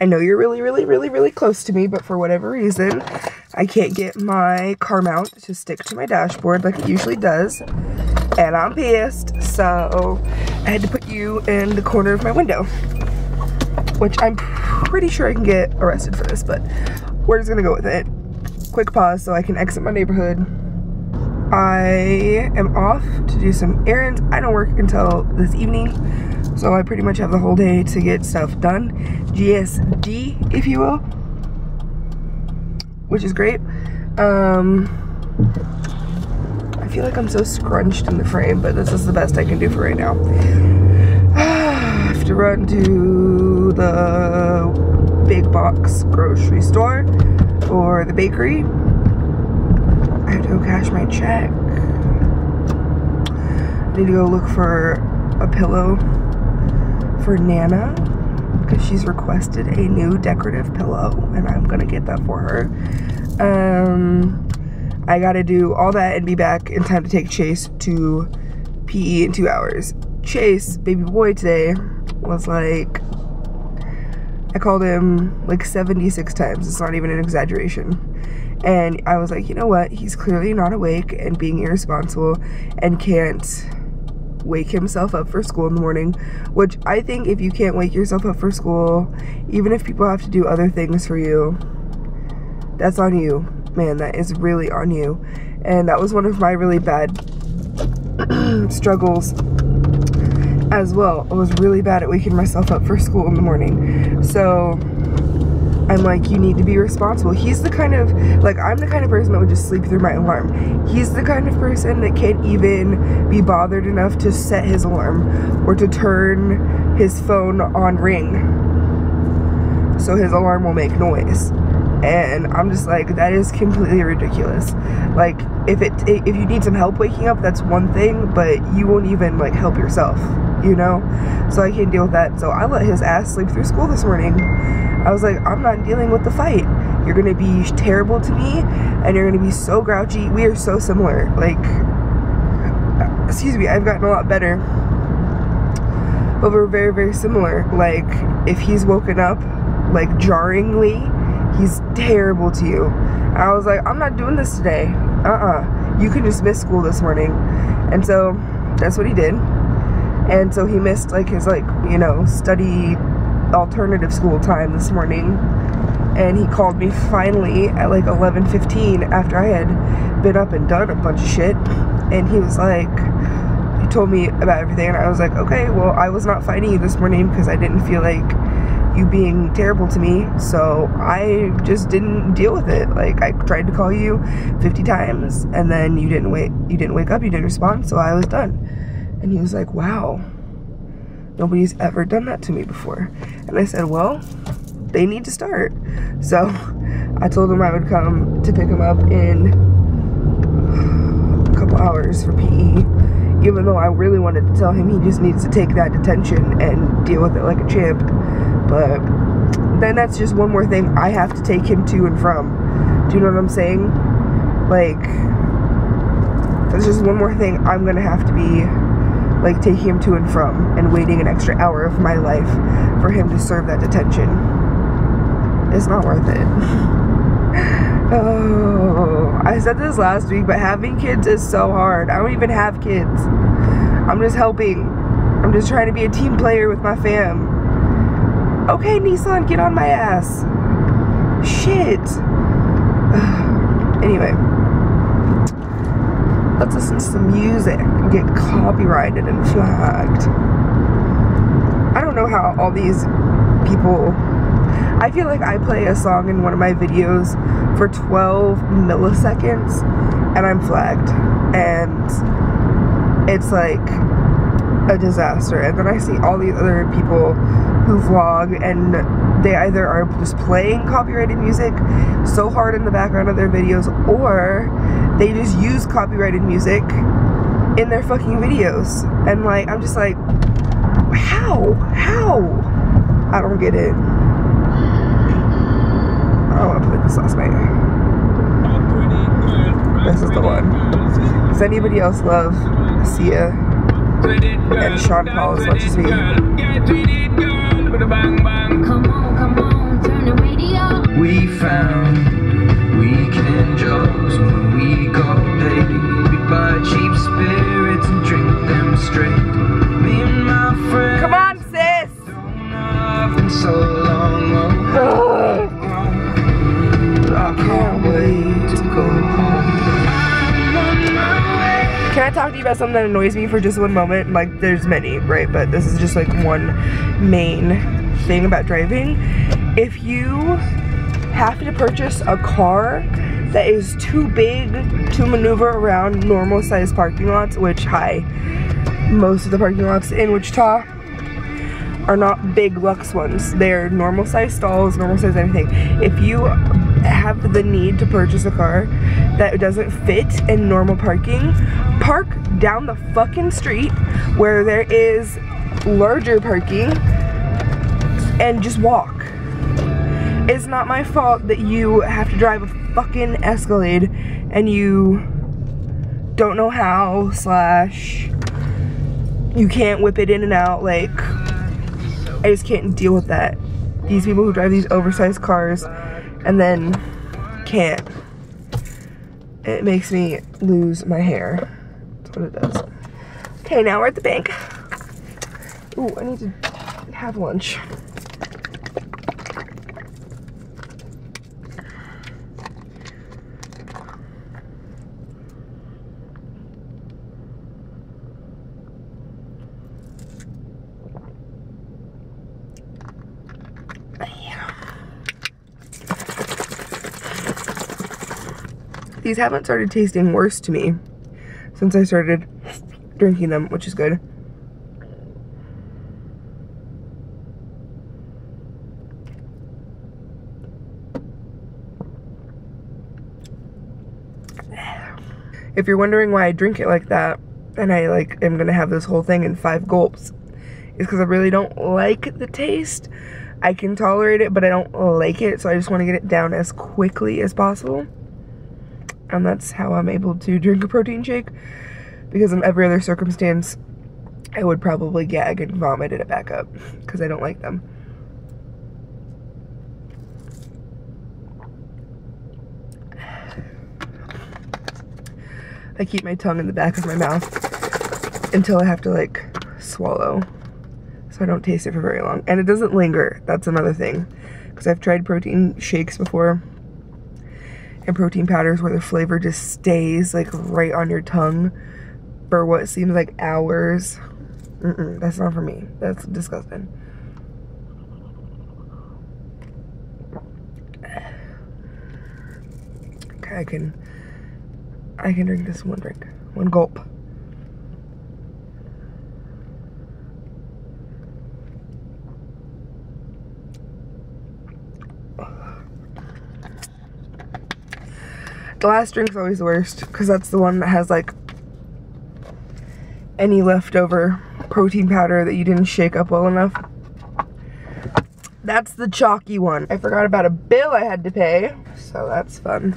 I know you're really close to me, but for whatever reason, I can't get my car mount to stick to my dashboard like it usually does. And I'm pissed, so I had to put you in the corner of my window. Which I'm pretty sure I can get arrested for this, but we're just gonna go with it. Quick pause so I can exit my neighborhood. I am off to do some errands. I don't work until this evening, so I pretty much have the whole day to get stuff done. GSD, if you will, which is great. I feel like I'm so scrunched in the frame, but this is the best I can do for right now. I have to run to the big box grocery store for the bakery. I have to go cash my check. I need to go look for a pillow for Nana because she's requested a new decorative pillow and I'm gonna get that for her. I gotta do all that and be back in time to take Chase to PE in 2 hours. Chase, baby boy, today was like, I called him like 76 times. It's not even an exaggeration. And I was like, you know what? He's clearly not awake and being irresponsible and can't wake himself up for school in the morning. Which I think if you can't wake yourself up for school, even if people have to do other things for you, that's on you. Man, that is really on you. And that was one of my really bad struggles as well. I was really bad at waking myself up for school in the morning. So I'm like, you need to be responsible. He's the kind of, like, I'm the kind of person that would just sleep through my alarm. He's the kind of person that can't even be bothered enough to set his alarm or to turn his phone on ring so his alarm will make noise. And I'm just like, that is completely ridiculous. Like, if you need some help waking up, that's one thing, but you won't even like help yourself, you know? So I can't deal with that. So I let his ass sleep through school this morning. I was like, I'm not dealing with the fight. You're gonna be terrible to me and you're gonna be so grouchy. We are so similar. Like, excuse me, I've gotten a lot better, but we're very similar. Like, if he's woken up like jarringly, he's terrible to you. And I was like, I'm not doing this today. You can just miss school this morning. And so that's what he did. And so he missed like his, like, you know, study alternative school time this morning. And he called me finally at like 11:15 after I had been up and done a bunch of shit. And he was like, he told me about everything. And I was like, okay, well, I was not fighting you this morning because I didn't feel like you being terrible to me, so I just didn't deal with it. Like, I tried to call you 50 times and then you didn't wake up, you didn't respond, so I was done. And he was like, wow, nobody's ever done that to me before. And I said, well, they need to start. So I told him I would come to pick him up in a couple hours for PE, even though I really wanted to tell him he just needs to take that detention and deal with it like a champ. But then that's just one more thing I have to take him to and from. Do you know what I'm saying? Like, that's just one more thing I'm gonna have to be like taking him to and from and waiting an extra hour of my life for him to serve that detention. It's not worth it. Oh, I said this last week, but having kids is so hard. I don't even have kids. I'm just helping. I'm just trying to be a team player with my fam. Okay, Nissan, get on my ass. Shit. Anyway, let's listen to some music and get copyrighted and flagged. I don't know how all these people, I feel like I play a song in one of my videos for 12 milliseconds and I'm flagged. And it's like a disaster. And then I see all these other people who vlog and they either are just playing copyrighted music so hard in the background of their videos, or they just use copyrighted music in their fucking videos. And like, I'm just like, how? I don't get it. Oh, I played this last night. This is the one. Does anybody else love Sia and Sean Paul as much as me? Come on, come on. We found weekend jobs when we got paid. We'd buy cheap spirits and drink them straight. Me and my friends. Come on, sis. I've been so long. I can't wait to go home. I'm on my way. Can I talk to you about something that annoys me for just one moment? Like, there's many, right? But this is just like one main thing about driving. If you have to purchase a car that is too big to maneuver around normal sized parking lots, which most of the parking lots in Wichita are not big luxe ones. They're normal size stalls, normal size anything. If you have the need to purchase a car that doesn't fit in normal parking, park down the fucking street where there is larger parking and just walk. It's not my fault that you have to drive a fucking Escalade and you don't know how, / you can't whip it in and out. Like, I just can't deal with that. These people who drive these oversized cars and then can't. It makes me lose my hair. That's what it does. Okay, now we're at the bank. Ooh, I need to have lunch. These haven't started tasting worse to me since I started drinking them, which is good. If you're wondering why I drink it like that, and I am gonna have this whole thing in 5 gulps, is because I really don't like the taste. I can tolerate it, but I don't like it, so I just want to get it down as quickly as possible. And that's how I'm able to drink a protein shake, because in every other circumstance I would probably gag and vomit it back up because I don't like them. I keep my tongue in the back of my mouth until I have to like swallow, so I don't taste it for very long. And it doesn't linger. That's another thing, because I've tried protein shakes before and protein powders where the flavor just stays like right on your tongue for what seems like hours. That's not for me. That's disgusting. Okay, I can drink this one drink, one gulp. The last drink's always the worst, because that's the one that has like any leftover protein powder that you didn't shake up well enough. That's the chalky one. I forgot about a bill I had to pay, so that's fun.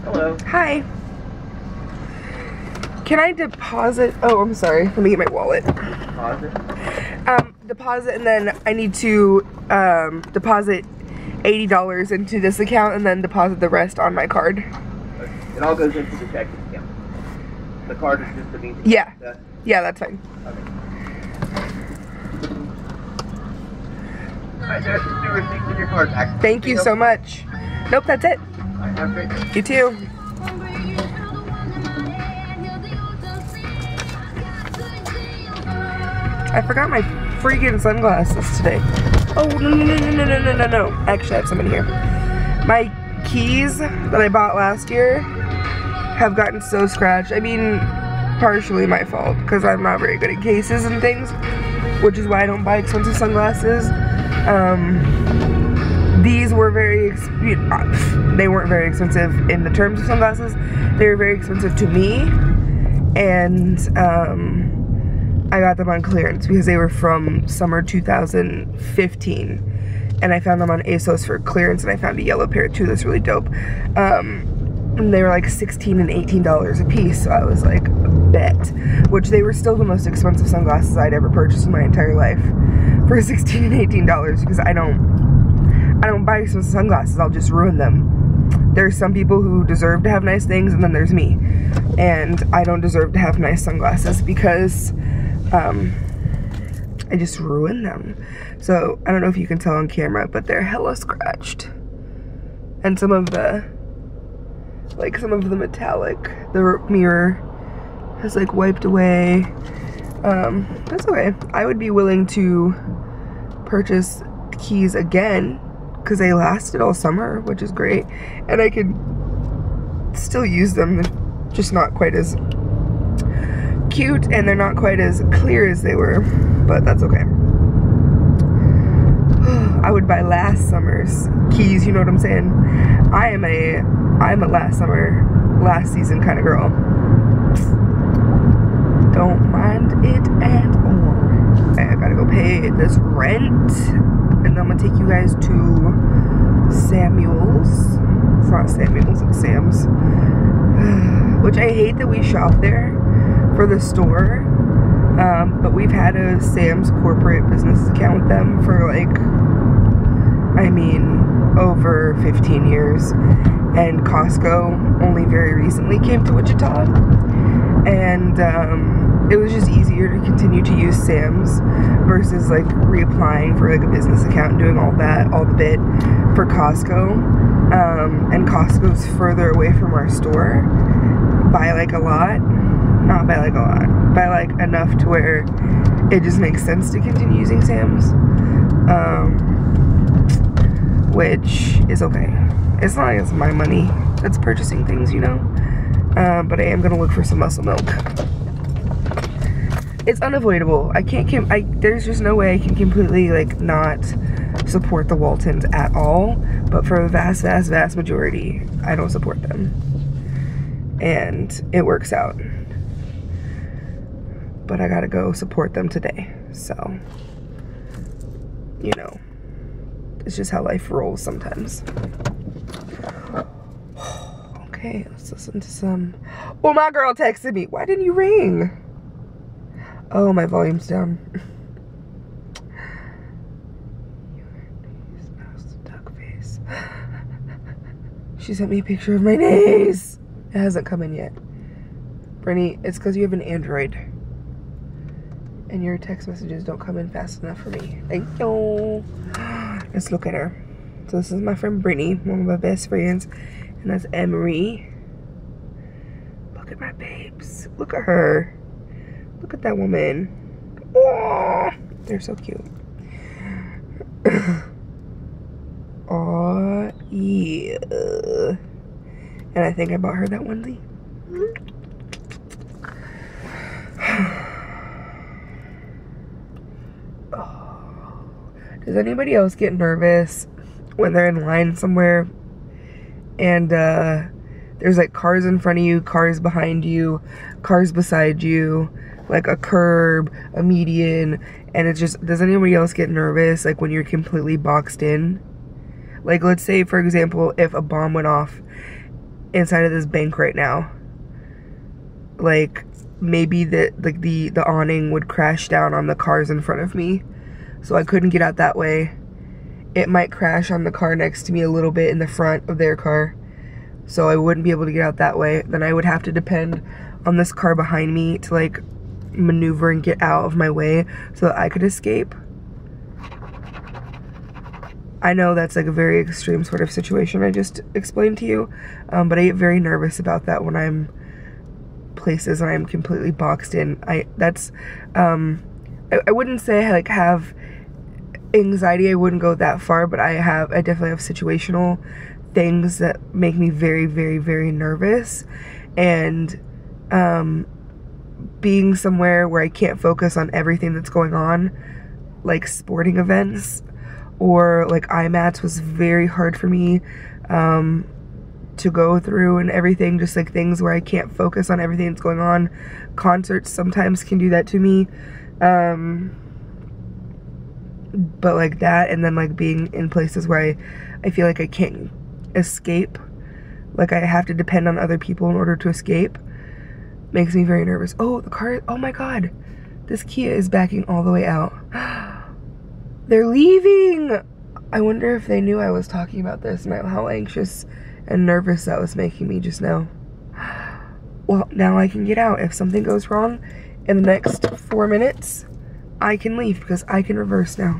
Hello. Hi. Can I deposit? Oh, I'm sorry. Let me get my wallet. Deposit? Deposit, and then I need to deposit $80 into this account and then deposit the rest on my card. It all goes into the checking account. The card is just the means. Yeah. Yeah, that's fine. Okay. Alright, there's the receipt with your card back. Thank you so much. Nope, that's it. Alright, have a great day. You too. I forgot my freaking sunglasses today. Oh, no. Actually, I have some in here. My keys that I bought last year have gotten so scratched. I mean, partially my fault, because I'm not very good at cases and things, which is why I don't buy expensive sunglasses. These were they weren't very expensive in the terms of sunglasses. They were very expensive to me, and I got them on clearance because they were from summer 2015, and I found them on ASOS for clearance, and I found a yellow pair too that's really dope. and they were like $16 and $18 a piece, so I was like, bet. Which they were still the most expensive sunglasses I'd ever purchased in my entire life for $16 and $18, because I don't buy expensive sunglasses, I'll just ruin them. There's some people who deserve to have nice things, and then there's me. And I don't deserve to have nice sunglasses because I just ruin them. So I don't know if you can tell on camera, but they're hella scratched. And some of the metallic, the mirror has like wiped away. That's okay. I would be willing to purchase keys again because they lasted all summer, which is great. And I could still use them, just not quite as cute, and they're not quite as clear as they were, but that's okay. I would buy last summer's keys, you know what I'm saying? I'm a last season kind of girl. Don't mind it at all. Okay, I gotta go pay this rent, and I'm gonna take you guys to Samuel's. It's not Samuel's, it's Sam's. Which I hate that we shop there for the store, but we've had a Sam's corporate business account with them for like, I mean, over 15 years, and Costco only very recently came to Wichita, and it was just easier to continue to use Sam's versus like reapplying for like a business account and doing all the bit for Costco. And Costco's further away from our store by like a lot, not by like a lot, by like enough to where it just makes sense to continue using Sam's, which is okay. It's not like it's my money that's purchasing things, you know, but I am gonna look for some muscle milk. It's unavoidable. There's just no way I can completely like not support the Waltons at all, but for a vast majority, I don't support them, and it works out. But I gotta go support them today, so, you know, it's just how life rolls sometimes. Okay, let's listen to some. Oh, my girl texted me. Why didn't you ring? Oh, my volume's down. She sent me a picture of my nails. It hasn't come in yet. Brittany, it's because you have an Android, and your text messages don't come in fast enough for me. Thank you. Let's look at her. So this is my friend Brittany, one of my best friends, and that's Emery. Look at my babes. Look at her. Look at that woman. Oh, they're so cute. Oh yeah. And I think I bought her that onesie. Does anybody else get nervous when they're in line somewhere and there's like cars in front of you, cars behind you, cars beside you, like a curb, a median, and it's just, does anybody else get nervous like when you're completely boxed in? Like, let's say, for example, if a bomb went off inside of this bank right now, like maybe the awning would crash down on the cars in front of me, so I couldn't get out that way. It might crash on the car next to me a little bit in the front of their car, so I wouldn't be able to get out that way. Then I would have to depend on this car behind me to like maneuver and get out of my way so that I could escape. I know that's like a very extreme sort of situation I just explained to you, but I get very nervous about that when I'm places and I'm completely boxed in. I wouldn't say I like have anxiety, I wouldn't go that far, but I definitely have situational things that make me very, very, very nervous. And being somewhere where I can't focus on everything that's going on, like sporting events or like IMATs, was very hard for me to go through, and everything, just like things where I can't focus on everything that's going on. Concerts sometimes can do that to me, but like that, and then like being in places where I feel like I can't escape, like I have to depend on other people in order to escape, makes me very nervous. Oh, the car, oh my God. This Kia is backing all the way out. They're leaving! I wonder if they knew I was talking about this and how anxious and nervous that was making me just now. Well, now I can get out. If something goes wrong in the next 4 minutes, I can leave because I can reverse now.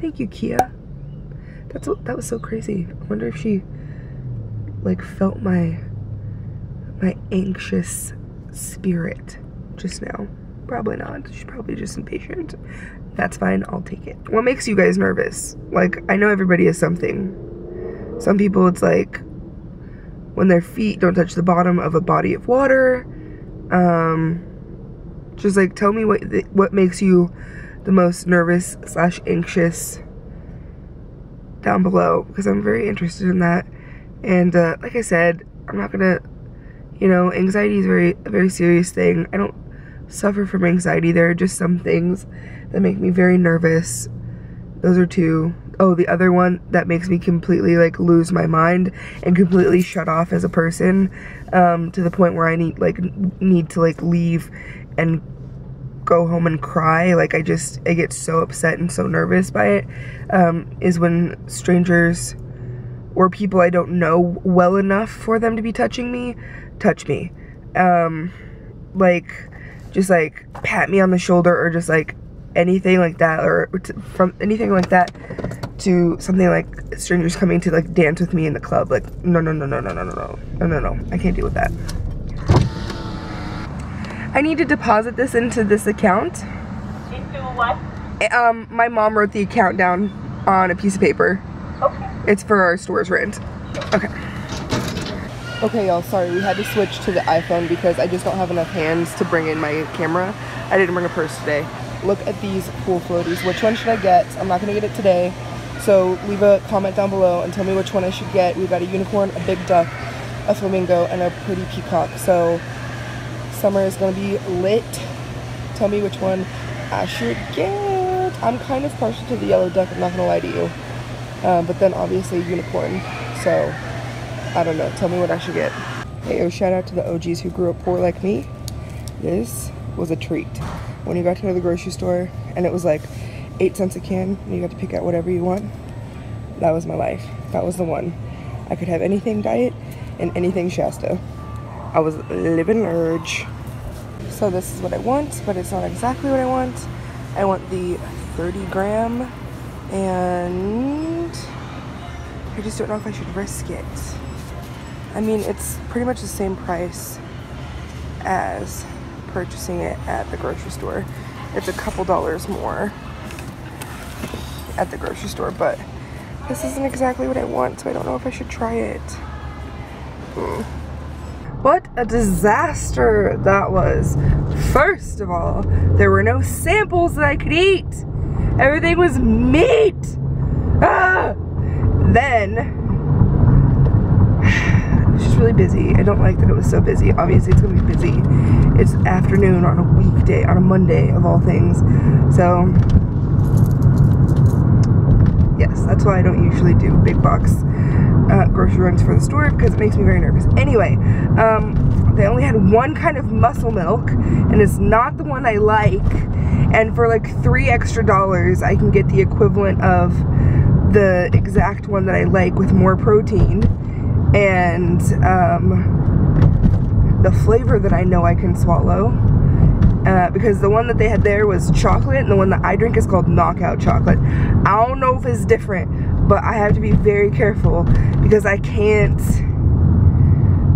Thank you, Kia. That was so crazy. I wonder if she like felt my anxious spirit just now. Probably not. She's probably just impatient. That's fine, I'll take it. What makes you guys nervous? Like, I know everybody has something. Some people it's like when their feet don't touch the bottom of a body of water. Just like tell me what makes you the most nervous / anxious down below, because I'm very interested in that. And like I said, I'm not gonna, you know, anxiety is a very serious thing. I don't suffer from anxiety. There are just some things that make me very nervous. Those are two. Oh, the other one that makes me completely like lose my mind and completely shut off as a person, to the point where I need to like leave and go home and cry. Like I get so upset and so nervous by it, is when strangers or people I don't know well enough for them to be touching me, touch me. Like just like pat me on the shoulder or just like anything like that, or from anything like that to something like strangers coming to like dance with me in the club. Like no, I can't deal with that. I need to deposit this into this account. Into what? My mom wrote the account down on a piece of paper. Okay. It's for our store's rent. Okay. Okay, y'all, sorry, we had to switch to the iPhone because I just don't have enough hands to bring in my camera. I didn't bring a purse today. Look at these cool floaties. Which one should I get? I'm not gonna get it today. So leave a comment down below and tell me which one I should get. We've got a unicorn, a big duck, a flamingo, and a pretty peacock. So summer is gonna be lit. Tell me which one I should get. I'm kind of partial to the yellow duck, I'm not gonna lie to you. But then obviously unicorn. So I don't know, tell me what I should get. Hey, yo, shout out to the OGs who grew up poor like me. This was a treat. When you got to the grocery store and it was like 8 cents a can and you got to pick out whatever you want, that was my life. That was the one. I could have anything diet and anything Shasta. I was living large. So this is what I want, but it's not exactly what I want. I want the 30 gram and I just don't know if I should risk it. I mean, it's pretty much the same price as purchasing it at the grocery store. It's a couple dollars more at the grocery store, but this isn't exactly what I want, so I don't know if I should try it. What a disaster that was. First of all, there were no samples that I could eat. Everything was meat. Ah! Then it was just really busy. I don't like that it was so busy. Obviously it's gonna be busy. It's afternoon on a weekday, on a Monday of all things. So yes, that's why I don't usually do big box grocery runs for the store, because it makes me very nervous. Anyway, they only had one kind of muscle milk, and it's not the one I like. And for like $3 extra, I can get the equivalent of the exact one that I like with more protein and the flavor that I know I can swallow. Because the one that they had there was chocolate, and the one that I drink is called knockout chocolate. I don't know if it's different, but I have to be very careful because I can't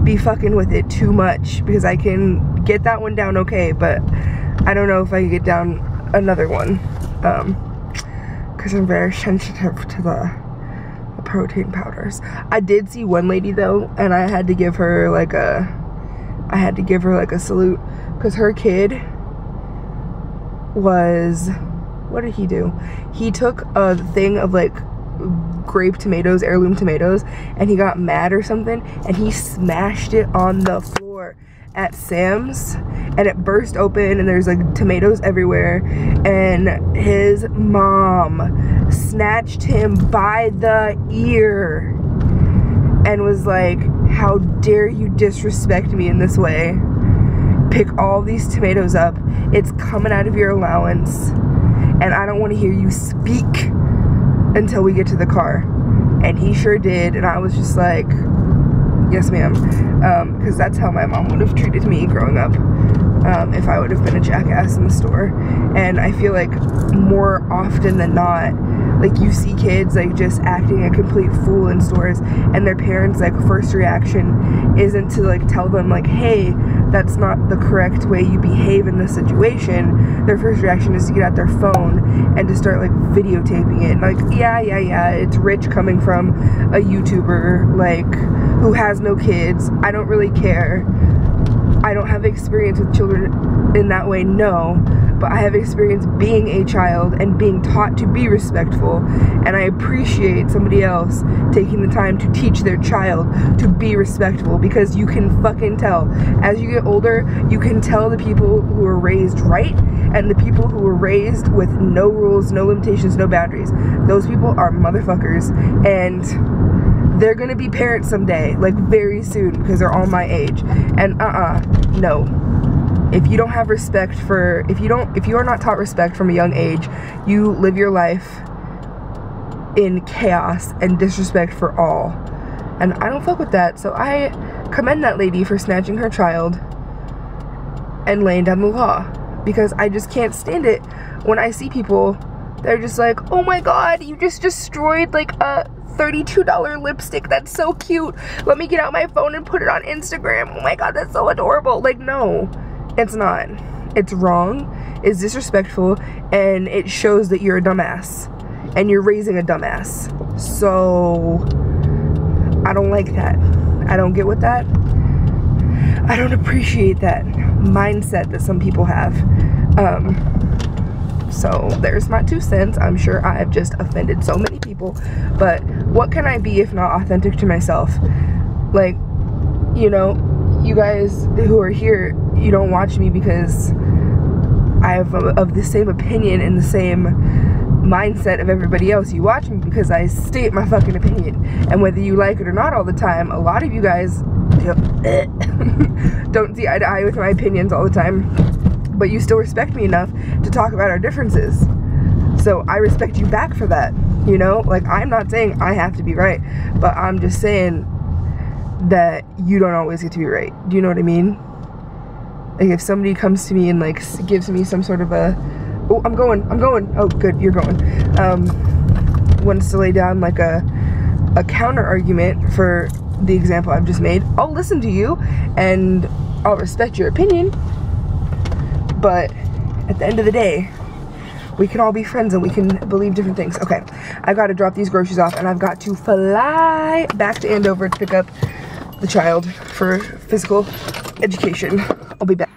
be fucking with it too much, because I can get that one down okay, but I don't know if I can get down another one, because I'm very sensitive to the protein powders. I did see one lady though, and I had to give her like a salute, because her kid was, what did he do? He took a thing of like grape tomatoes, heirloom tomatoes, and he got mad or something, and he smashed it on the floor at Sam's, and it burst open, and there's like tomatoes everywhere, and his mom snatched him by the ear and was like, how dare you disrespect me in this way? Pick all these tomatoes up. It's coming out of your allowance, and I don't want to hear you speak until we get to the car. And he sure did, and I was just like, yes ma'am, because that's how my mom would have treated me growing up, if I would have been a jackass in the store. And I feel like more often than not, like, you see kids like just acting a complete fool in stores, and their parents' like first reaction isn't to like tell them like, hey, that's not the correct way you behave in this situation. Their first reaction is to get out their phone and to start like videotaping it. Like, yeah, it's Rich coming from a YouTuber like who has no kids. I don't really care. I don't have experience with children in that way, no, but I have experience being a child and being taught to be respectful, and I appreciate somebody else taking the time to teach their child to be respectful, because you can fucking tell. As you get older, you can tell the people who are raised right and the people who were raised with no rules, no limitations, no boundaries. Those people are motherfuckers, and they're gonna be parents someday, like very soon, because they're all my age. And no. If you don't have respect for, if you are not taught respect from a young age, you live your life in chaos and disrespect for all. And I don't fuck with that. So I commend that lady for snatching her child and laying down the law, because I just can't stand it when I see people, they're just like, oh my god, you just destroyed like a $32 lipstick, that's so cute, let me get out my phone and put it on Instagram, oh my god, that's so adorable. Like, no, it's not. It's wrong, it's disrespectful, and it shows that you're a dumbass and you're raising a dumbass. So I don't like that. I don't get with that. I don't appreciate that mindset that some people have. So there's my 2 cents. I'm sure I've just offended so many people, but what can I be if not authentic to myself? Like, you know, you guys who are here, you don't watch me because I have of the same opinion and the same mindset of everybody else. You watch me because I state my fucking opinion, and whether you like it or not all the time, a lot of you guys don't see eye to eye with my opinions all the time, but you still respect me enough to talk about our differences. So I respect you back for that, you know? Like, I'm not saying I have to be right, but I'm just saying that you don't always get to be right. Do you know what I mean? Like, if somebody comes to me and like gives me some sort of a, oh, I'm going, oh good, you're going, wants to lay down like a counter argument for the example I've just made, I'll listen to you and I'll respect your opinion. But at the end of the day, we can all be friends and we can believe different things. Okay, I've got to drop these groceries off and I've got to fly back to Andover to pick up the child for physical education. I'll be back.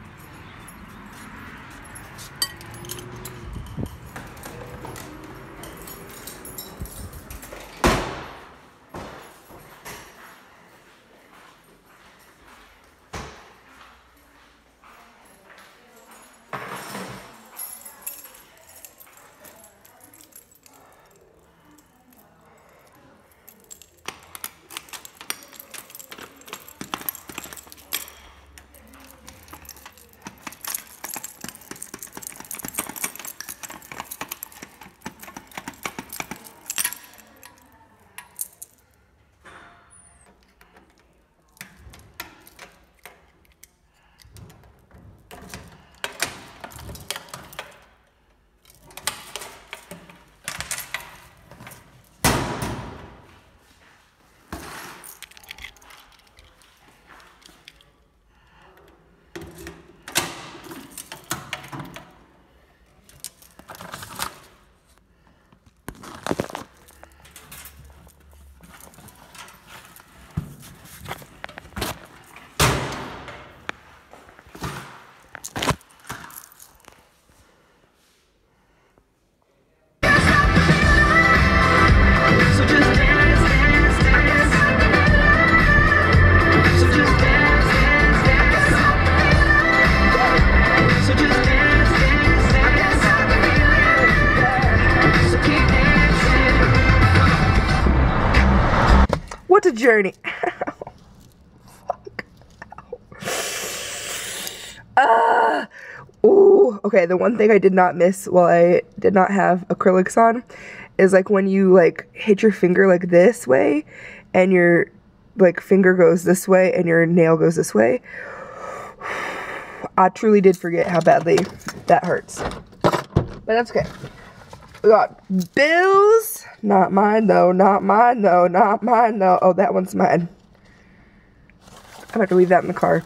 What a journey. Ooh, okay, the one thing I did not miss while I did not have acrylics on is like when you like hit your finger like this way and your like finger goes this way and your nail goes this way. I truly did forget how badly that hurts. But that's okay. We got bills. Not mine though, not mine though, not mine though. Oh, that one's mine. I'm about to leave that in the car.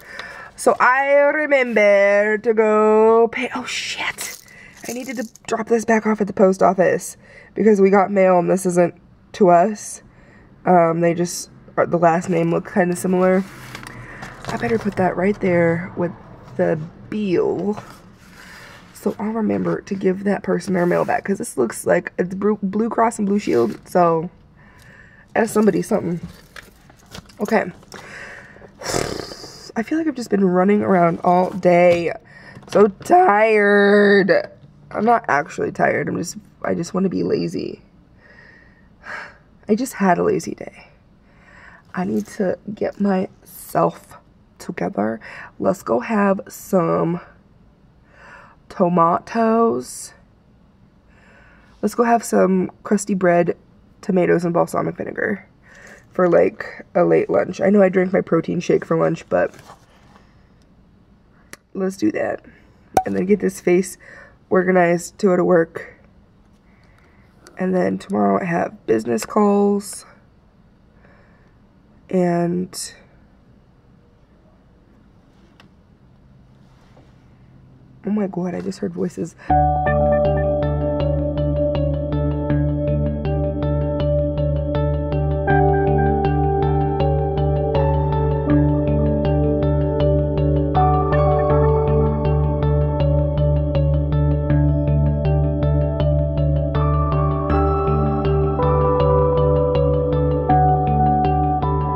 So I remember to go pay. Oh shit. I needed to drop this back off at the post office because we got mail and this isn't to us. They just, the last name looked kind of similar. I better put that right there with the bill. So I'll remember to give that person their mail back because this looks like it's Blue Cross and Blue Shield. So ask somebody something. Okay. I feel like I've just been running around all day. So tired. I'm not actually tired. I just want to be lazy. I just had a lazy day. I need to get myself together. Let's go have some tomatoes. Let's go have some crusty bread, tomatoes, and balsamic vinegar for like a late lunch. I know I drank my protein shake for lunch, but let's do that. And then get this face organized to go to work. And then tomorrow I have business calls. And oh my god, I just heard voices.